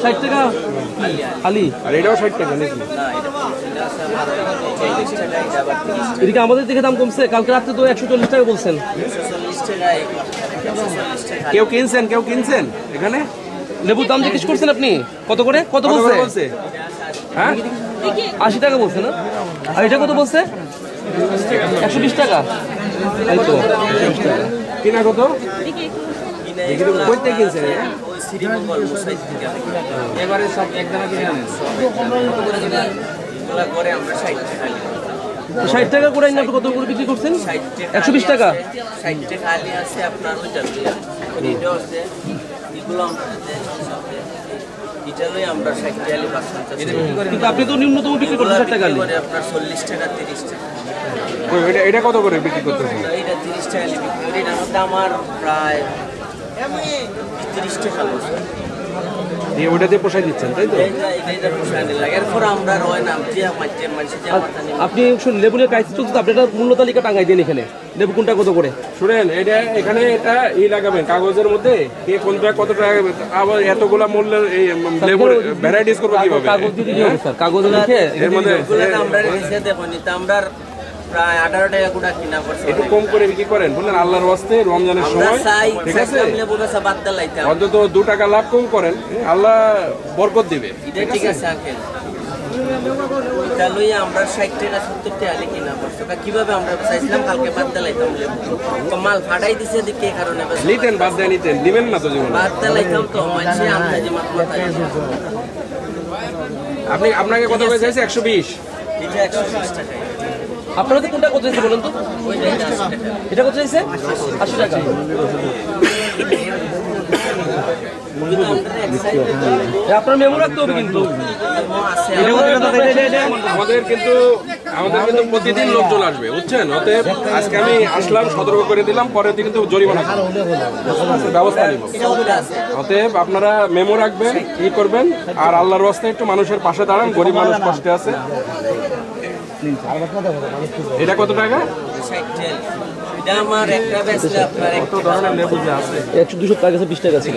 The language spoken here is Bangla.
60 টাকা আলি, আর এটাও 60 টাকা নাকি? এদিকে আমাদের দিকে দাম কমছে, কালকে রাত্রে তো 140 টাকা বলছেন। কেউ কিনছেন এখানে? লেবুর দাম জিজ্ঞেস করছেন আপনি কত করে? কত বলছে? হ্যাঁ 80 টাকা বলছে না? আর এটা কত বলছে? 120 টাকা। এই তো 120 টাকা। কিনা কত? কইতে কিনছেন? এবারে সব একদানা কিনে আনেন। 60 টাকা করে আপনি কত করে বিক্রি করছেন? 120 টাকা। 60 টাকা আলি আছে আপনার ওইটা এটা আছে এগুলো আমরা এটা লই আমরা 60 টাকা আলি পাচ্ছি। কিন্তু আপনি তো ন্যূনতম বিক্রি করছেন 60 টাকা আলি। আপনার 40 টাকা 30 টাকা। এটা কত করে বিক্রি করতেছেন? এটা 30 টাকা আলি বিক্রি করি। এটার মধ্যে আমার প্রায় 30 টাকা লস। দিয়ে ওইটা দিয়ে পোষাই দিচ্ছেন তাই তো? এটা পোষায় নিলাম। এরপর আমরা রয় নাম যে মানুষের যে মাথা নিয়ে আপনি লেবু নিয়ে কাজ চলছে, আপনি একটা মূল্য তালিকা টাঙাই দেন এখানে, লেবু কোনটা কত করে। শুনেন, এটা এখানে এটা লাগাবেন কাগজের মধ্যে, কে কোনটা কত টাকা, আবার এতগুলা মূল্যের এই লেবুর ভ্যারাইটিস করবো কিভাবে? কাগজ দিয়ে দিতে হবে স্যার, কাগজ লিখে এর মধ্যে আমরা রেখে দেখো নি তো আমরা প্রায় 18 টাকা গুড়া কিনা পড়ছে। একটু কম করে বিক্রি করেন বললেন, আল্লাহর ওয়াস্তে রমজানের আমরা সময়, চাই ঠিক আছে? লেবু বেচা বাদ দিলাইতাম। অন্তত 2 টাকা লাভ কম করেন, আল্লাহ বরকত দিবে। এটা ঠিক আছে আঙ্কেল। এটা লইয়া আমরা 60 টাকা 70 টাকা আলি কিনা পড়ছে। কিভাবে আমরা চাইছিলাম কালকে বাদ দিলাইতাম লেবু। তো মাল ফাটাই দিছে দেখে এই কারণে বেচা। নিতেন বাদ দেয়, নিতেন দিবেন না তো জীবনে। বাদ দিলাইতাম তো মাঝে আমরা যে মাত্র আপনাকে কত করে চাইছে? 120। এটা 120 টাকা। আপনারা তো কোনটা কত চাইছে বলুন তো? ওইটা 80 টাকা। এটা কত চাইছে? 80 টাকা। আপনার মেমো রাখতে হবে কিন্তু। আমাদের কিন্তু প্রতিদিন লোক চলে আসবে, বুঝছেন? অতএব আজকে আমি আসলাম, সতর্ক করে দিলাম, পরের দিন কিন্তু জরিমানা ব্যবস্থা নিব। অতএব আপনারা মেমো রাখবেন, কি করবেন, আর আল্লাহর রাস্তায় একটু মানুষের পাশে দাঁড়ান, গরিব মানুষ কষ্টে আছে। এটা কত টাকা? 60 টাকা। এটা আমার একটা বেচলে আপনার কত ধরনের লেবু যে আছে? 100 200 টাকা আছে, 20 টাকা আছে।